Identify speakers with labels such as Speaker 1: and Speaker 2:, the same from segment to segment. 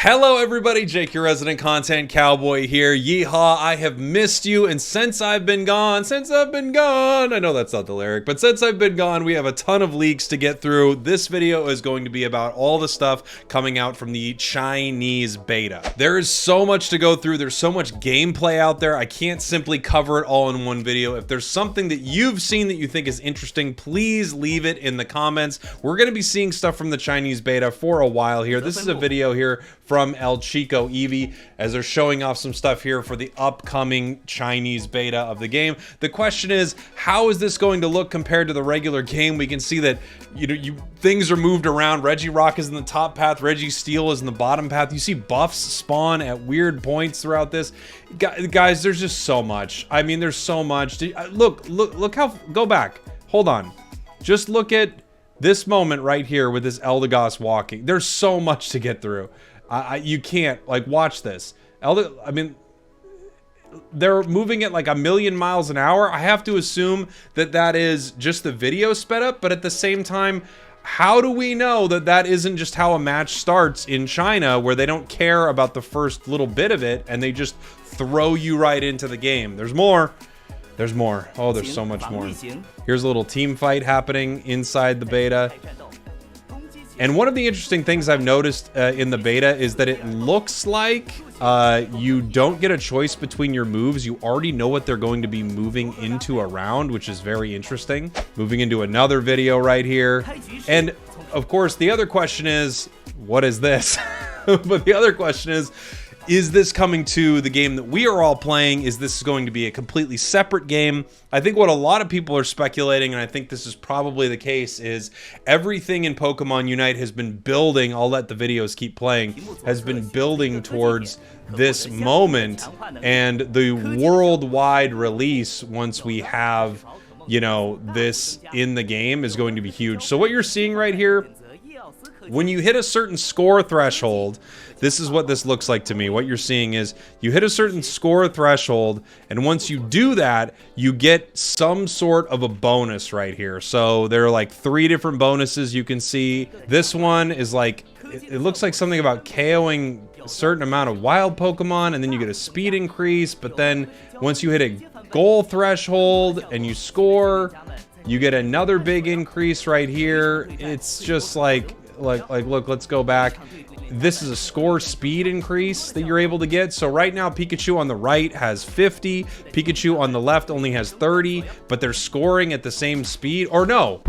Speaker 1: Hello everybody, Jake, your resident content cowboy here. Yeehaw, I have missed you, and since I've been gone, I know that's not the lyric, but since I've been gone, we have a ton of leaks to get through. This video is going to be about all the stuff coming out from the Chinese beta. There is so much to go through, there's so much gameplay out there, I can't simply cover it all in one video. If there's something that you've seen that you think is interesting, please leave it in the comments. We're going to be seeing stuff from the Chinese beta for a while here. This is a video here from El Chico Eevee as they're showing off some stuff here for the upcoming Chinese beta of the game. The question is, how is this going to look compared to the regular game? We can see that things are moved around. Regirock is in the top path, Registeel is in the bottom path. You see buffs spawn at weird points throughout this. Guys, there's just so much. I mean, there's so much. Look how, go back. Hold on. Just look at this moment right here with this Eldegoss walking. There's so much to get through. You can't, like, watch this. I mean, they're moving at like 1,000,000 miles an hour. I have to assume that that is just the video sped up, but at the same time, how do we know that that isn't just how a match starts in China, where they don't care about the first little bit of it and they just throw you right into the game? There's more. There's more. Oh, there's so much more. Here's a little team fight happening inside the beta. And one of the interesting things I've noticed in the beta is that it looks like you don't get a choice between your moves. You already know what they're going to be moving into a round, which is very interesting. Moving into another video right here. And of course, the other question is, what is this? But the other question is this coming to the game that we are all playing? Is this going to be a completely separate game? I think what a lot of people are speculating, and I think this is probably the case, is everything in Pokemon Unite has been building, I'll let the videos keep playing, has been building towards this moment, and the worldwide release, once we have, you know, this in the game, is going to be huge. So what you're seeing right here, when you hit a certain score threshold, this is what this looks like to me. What you're seeing is you hit a certain score threshold, and once you do that, you get some sort of a bonus right here. So there are like 3 different bonuses you can see. This one is like, it looks like something about KOing a certain amount of wild Pokemon, and then you get a speed increase. But then once you hit a goal threshold and you score, you get another big increase right here. It's just like look, let's go back. This is a score speed increase that you're able to get. So right now, Pikachu on the right has 50, Pikachu on the left only has 30, but they're scoring at the same speed. Or no.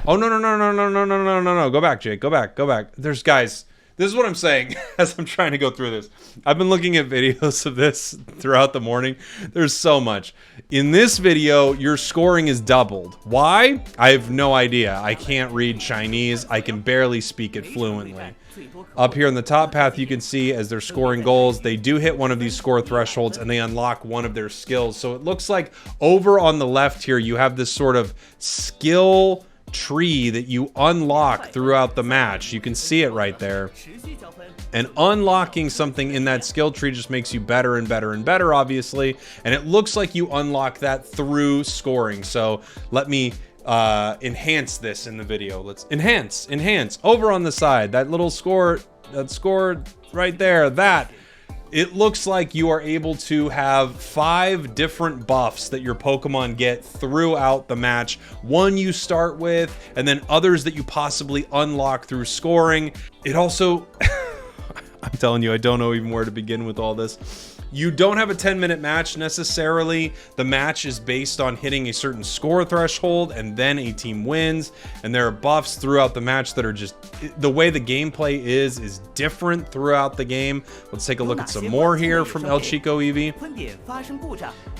Speaker 1: Oh, no. Go back, Jake. Go back. There's, guys, this is what I'm saying as I'm trying to go through this. I've been looking at videos of this throughout the morning. There's so much. In this video, your scoring is doubled. Why? I have no idea. I can't read Chinese. I can barely speak it fluently. Up here in the top path, you can see as they're scoring goals, they do hit one of these score thresholds and they unlock one of their skills. So it looks like over on the left here, you have this sort of skill tree that you unlock throughout the match. You can see it right there. And unlocking something in that skill tree just makes you better and better and better, obviously. And it looks like you unlock that through scoring. So let me enhance this in the video. Let's enhance over on the side. That little score, that score right there, that. It looks like you are able to have 5 different buffs that your Pokemon get throughout the match. One you start with, and then others that you possibly unlock through scoring. It also, I'm telling you, I don't know even where to begin with all this. You don't have a 10-minute match necessarily. The match is based on hitting a certain score threshold, and then a team wins. And there are buffs throughout the match that are just, the way the gameplay is different throughout the game. Let's take a look at some more here from El Chico Eevee.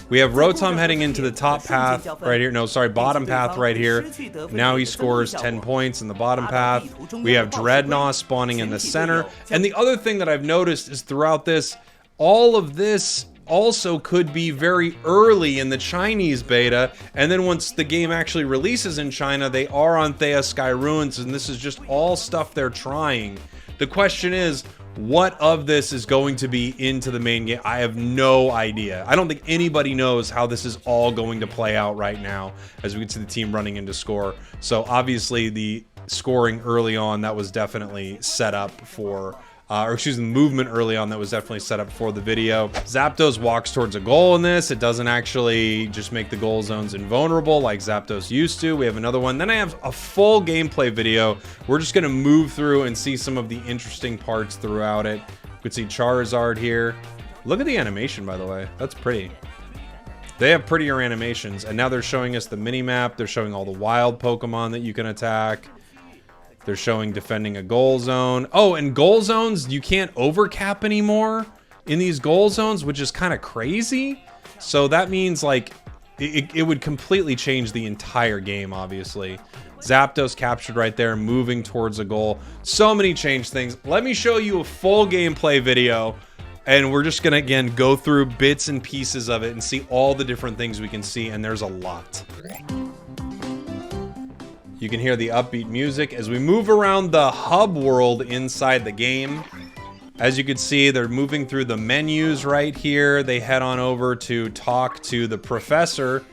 Speaker 1: We have Rotom heading into the top path right here. No, sorry, bottom path right here. Now he scores 10 points in the bottom path. We have Dreadnought spawning in the center. And the other thing that I've noticed is throughout this, all of this also could be very early in the Chinese beta, and then once the game actually releases in China, they are on Thea Sky Ruins, and this is just all stuff they're trying. The question is, what of this is going to be into the main game? I have no idea. I don't think anybody knows how this is all going to play out right now as we get to the team running into score. So obviously the scoring early on, that was definitely set up for or excuse me, movement early on that was definitely set up for the video. Zapdos walks towards a goal in this. It doesn't actually just make the goal zones invulnerable like Zapdos used to. We have another one. Then I have a full gameplay video. We're just gonna move through and see some of the interesting parts throughout it. You can see Charizard here. Look at the animation, by the way. That's pretty. They have prettier animations, and now they're showing us the mini-map. They're showing all the wild Pokemon that you can attack. They're showing defending a goal zone. Oh, and goal zones, you can't overcap anymore in these goal zones, which is kind of crazy. So that means, like, it would completely change the entire game, obviously. Zapdos captured right there, moving towards a goal. So many changed things. Let me show you a full gameplay video, and we're just gonna, again, go through bits and pieces of it and see all the different things we can see, and there's a lot. You can hear the upbeat music as we move around the hub world inside the game. As you can see, they're moving through the menus right here. They head on over to talk to the professor.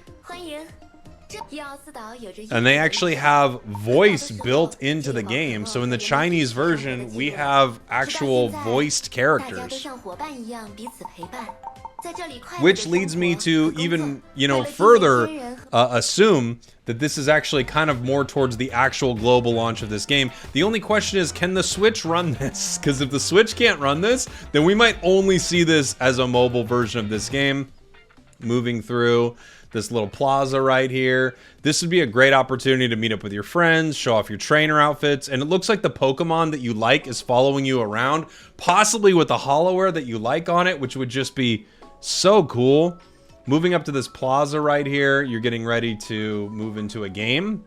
Speaker 1: And they actually have voice built into the game. So in the Chinese version, we have actual voiced characters. Which leads me to even, you know, further assume that this is actually kind of more towards the actual global launch of this game. The only question is, can the Switch run this? Because if the Switch can't run this, then we might only see this as a mobile version of this game. Moving through this little plaza right here. This would be a great opportunity to meet up with your friends, show off your trainer outfits, and it looks like the Pokemon that you like is following you around, possibly with the Hollowware that you like on it, which would just be so cool. Moving up to this plaza right here, you're getting ready to move into a game.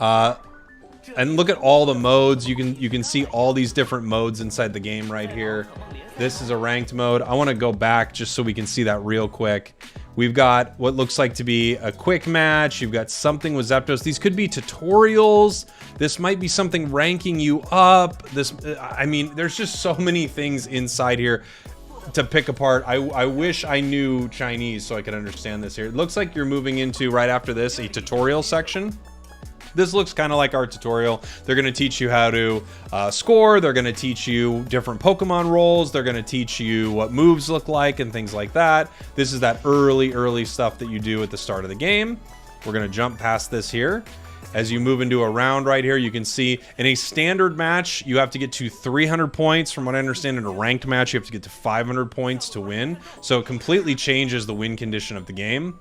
Speaker 1: And look at all the modes. You can see all these different modes inside the game right here. This is a ranked mode. I want to go back just so we can see that real quick. We've got what looks like to be a quick match. You've got something with Zapdos. These could be tutorials. This might be something ranking you up. This, I mean, there's just so many things inside here to pick apart. I wish I knew Chinese so I could understand this here. It looks like you're moving into, right after this, a tutorial section. This looks kind of like our tutorial. They're going to teach you how to score. They're going to teach you different Pokemon roles. They're going to teach you what moves look like and things like that. This is that early stuff that you do at the start of the game. We're going to jump past this here. As you move into a round right here, you can see in a standard match, you have to get to 300 points. From what I understand, in a ranked match, you have to get to 500 points to win. So it completely changes the win condition of the game.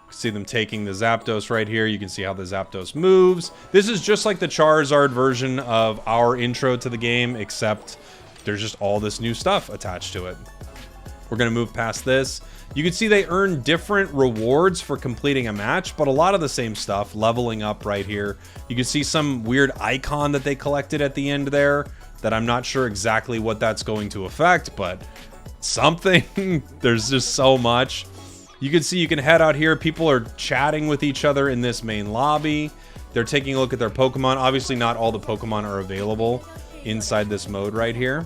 Speaker 1: See them taking the Zapdos right here. You can see how the Zapdos moves. This is just like the Charizard version of our intro to the game, except there's just all this new stuff attached to it. We're going to move past this. You can see they earn different rewards for completing a match, but a lot of the same stuff. Leveling up right here. You can see some weird icon that they collected at the end there that I'm not sure exactly what that's going to affect, but something. There's just so much. You can see you can head out here. People are chatting with each other in this main lobby. They're taking a look at their Pokemon. Obviously, not all the Pokemon are available inside this mode right here.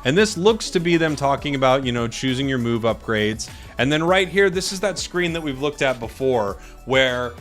Speaker 1: And this looks to be them talking about, you know, choosing your move upgrades. And then right here, this is that screen that we've looked at before, where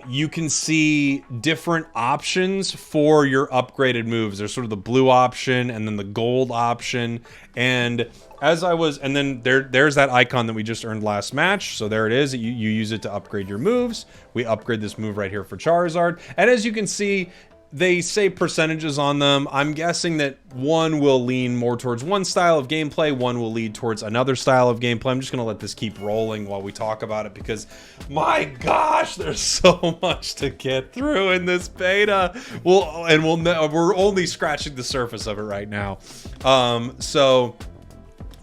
Speaker 1: you can see different options for your upgraded moves. There's sort of the blue option and then the gold option. And as I was, and then there's that icon that we just earned last match. So there it is. You use it to upgrade your moves. We upgrade this move right here for Charizard. And as you can see, they say percentages on them. I'm guessing that one will lean more towards one style of gameplay, one will lead towards another style of gameplay. I'm just gonna let this keep rolling while we talk about it because, my gosh, there's so much to get through in this beta. We're only scratching the surface of it right now. So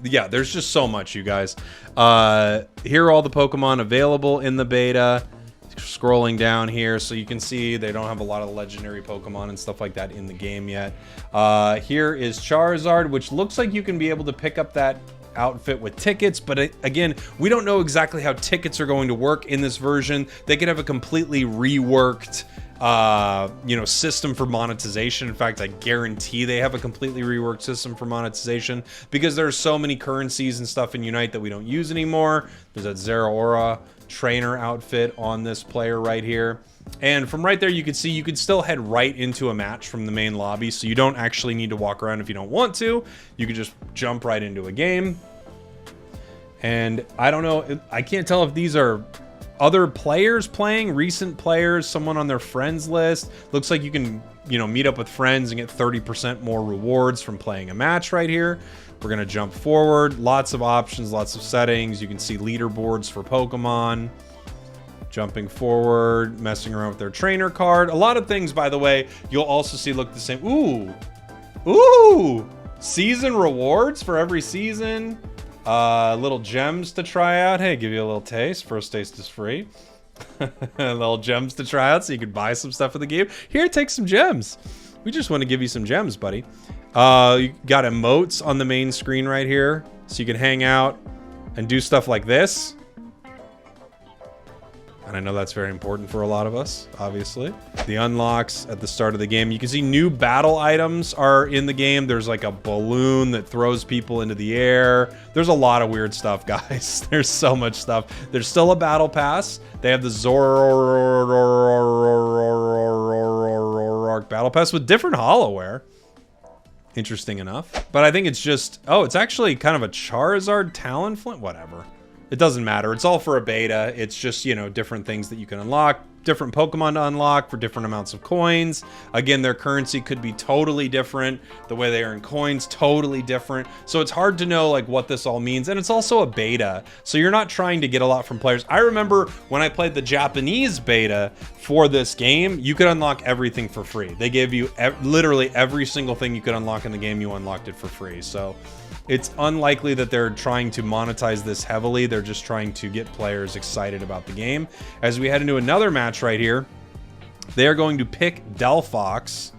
Speaker 1: yeah, there's just so much, you guys. Here are all the Pokemon available in the beta. Scrolling down here, so you can see they don't have a lot of legendary Pokemon and stuff like that in the game yet. Here is Charizard, which looks like you can be able to pick up that outfit with tickets, but again, we don't know exactly how tickets are going to work in this version. They could have a completely reworked system for monetization. In fact, I guarantee they have a completely reworked system for monetization because there's so many currencies and stuff in Unite that we don't use anymore. There's that Zeraora trainer outfit on this player right here. And from right there, you can see you could still head right into a match from the main lobby. So you don't actually need to walk around if you don't want to. You could just jump right into a game. And I don't know, I can't tell if these are other players playing, recent players, someone on their friends list. Looks like you can, you know, meet up with friends and get 30% more rewards from playing a match right here. We're going to jump forward. Lots of options, lots of settings. You can see leaderboards for Pokemon. Jumping forward, messing around with their trainer card. A lot of things, by the way, you'll also see look the same. Ooh. Ooh. Season rewards for every season. Little gems to try out. Hey, give you a little taste. First taste is free. Little gems to try out so you can buy some stuff for the game. Here, take some gems. We just want to give you some gems, buddy. You got emotes on the main screen right here. So you can hang out and do stuff like this. And I know that's very important for a lot of us, obviously. The unlocks at the start of the game. You can see new battle items are in the game. There's like a balloon that throws people into the air. There's a lot of weird stuff, guys. There's so much stuff. There's still a battle pass. They have the Zoroark battle pass with different holoware. Interesting enough. But I think it's just... Oh, it's actually kind of a Charizard Talonflame? Whatever. It doesn't matter. It's all for a beta. It's just, you know, different things that you can unlock, different Pokemon to unlock for different amounts of coins. Again, their currency could be totally different. The way they earn coins, totally different. So it's hard to know like what this all means. And it's also a beta. So you're not trying to get a lot from players. I remember when I played the Japanese beta for this game, you could unlock everything for free. They gave you literally every single thing you could unlock in the game, you unlocked it for free. So it's unlikely that they're trying to monetize this heavily. They're just trying to get players excited about the game. As we head into another match right here, they are going to pick Delphox.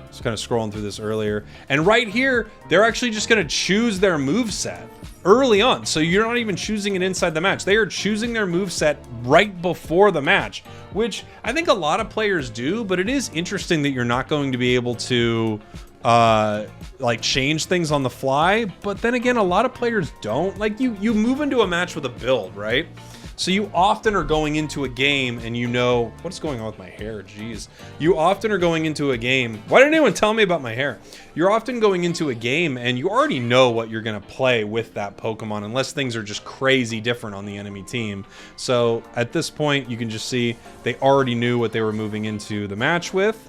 Speaker 1: Just kind of scrolling through this earlier. And right here, they're actually just going to choose their moveset early on. So you're not even choosing it inside the match. They are choosing their moveset right before the match, which I think a lot of players do, but it is interesting that you're not going to be able to like change things on the fly. But then again, a lot of players don't. Like you move into a match with a build, right? So you often are going into a game and you know what's going on with my hair. Jeez. You often are going into a game. Why didn't anyone tell me about my hair? You're often going into a game and you already know what you're going to play with that Pokemon, unless things are just crazy different on the enemy team. So at this point, you can just see they already knew what they were moving into the match with.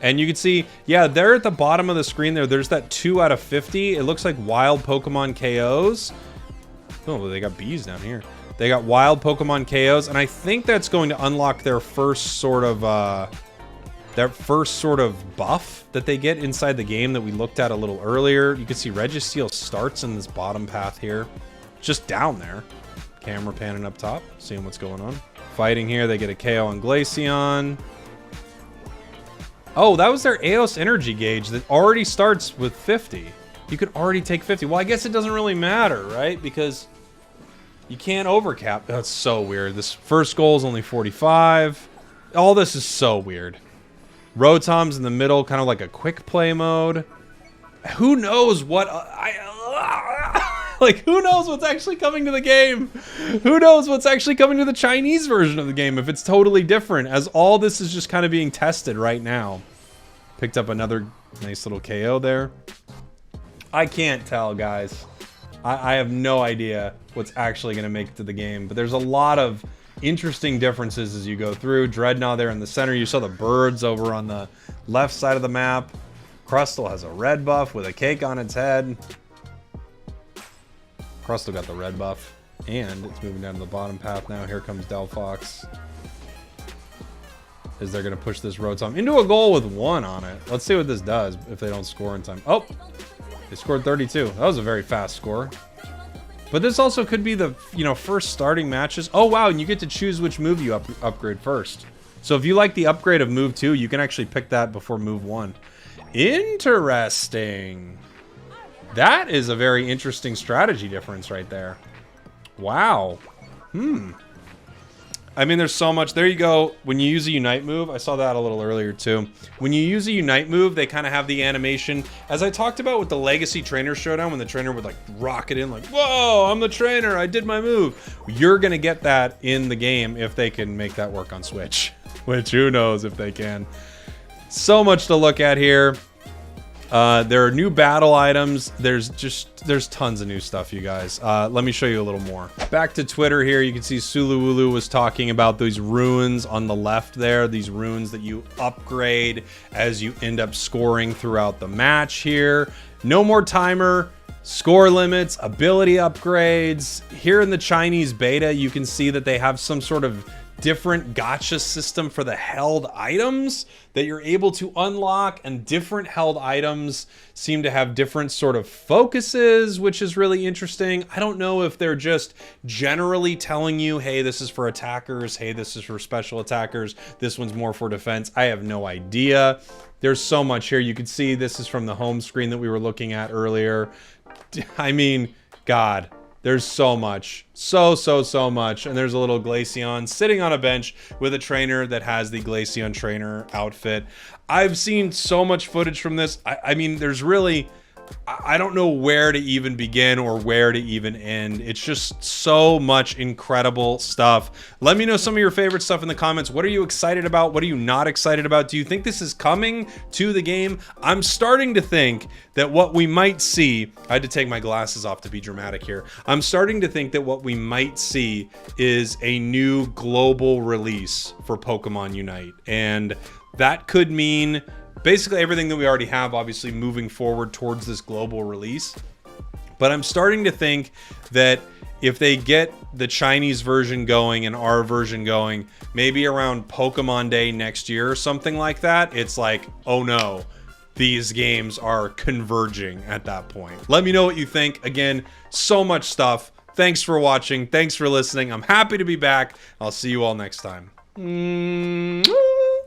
Speaker 1: And you can see, yeah, they're at the bottom of the screen there. There's that 2 out of 50. It looks like wild Pokemon KOs. Oh, they got bees down here. They got wild Pokemon KOs, and I think that's going to unlock their first sort of buff that they get inside the game that we looked at a little earlier. You can see Registeel starts in this bottom path here, just down there. Camera panning up top, seeing what's going on. Fighting here, they get a KO on Glaceon. Oh, that was their Eos energy gauge that already starts with 50. You could already take 50. Well, I guess it doesn't really matter, right? Because you can't overcap. That's so weird. This first goal is only 45. All this is so weird. Rotom's in the middle, kind of like a quick play mode. Who knows what... like, who knows what's actually coming to the game? Who knows what's actually coming to the Chinese version of the game if it's totally different, as all this is just kind of being tested right now. Picked up another nice little KO there. I can't tell, guys. I have no idea what's actually going to make it to the game, but there's a lot of interesting differences as you go through. Dreadnought there in the center. You saw the birds over on the left side of the map. Crustle has a red buff with a cake on its head. Crustle got the red buff, and it's moving down to the bottom path now. Here comes Delphox. Is they're going to push this Rotom into a goal with 1 on it. Let's see what this does if they don't score in time. Oh, they scored 32. That was a very fast score. But this also could be the, you know, first starting matches. Oh, wow, and you get to choose which move you upgrade first. So if you like the upgrade of move 2, you can actually pick that before move 1. Interesting. That is a very interesting strategy difference right there. Wow. I mean, there's so much. There you go. When you use a Unite move, I saw that a little earlier too. When you use a Unite move, they kind of have the animation. As I talked about with the Legacy Trainer Showdown, when the trainer would like rocket in like, whoa, I'm the trainer, I did my move. You're going to get that in the game if they can make that work on Switch. Which who knows if they can. So much to look at here. There are new battle items. There's tons of new stuff, you guys. Let me show you a little more. Back to Twitter here, you can see Suluwulu was talking about these runes on the left there, these runes that you upgrade as you end up scoring throughout the match here. No more timer, score limits, ability upgrades. Here in the Chinese beta, you can see that they have some sort of different gacha system for the held items that you're able to unlock, and different held items seem to have different sort of focuses, which is really interesting. I don't know if they're just generally telling you, hey, this is for attackers, hey, this is for special attackers, this one's more for defense. I have no idea. There's so much here. You can see this is from the home screen that we were looking at earlier. I mean, God. There's so much, so much. And there's a little Glaceon sitting on a bench with a trainer that has the Glaceon trainer outfit. I've seen so much footage from this. I mean, there's really, I don't know where to even begin or where to even end. It's just so much incredible stuff. Let me know some of your favorite stuff in the comments. What are you excited about? What are you not excited about? Do you think this is coming to the game? I'm starting to think that what we might see, I had to take my glasses off to be dramatic here. I'm starting to think that what we might see is a new global release for Pokemon Unite. And that could mean basically everything that we already have, obviously moving forward towards this global release. But I'm starting to think that if they get the Chinese version going and our version going, maybe around Pokemon Day next year or something like that, it's like, oh no, these games are converging at that point. Let me know what you think. Again, so much stuff. Thanks for watching. Thanks for listening. I'm happy to be back. I'll see you all next time.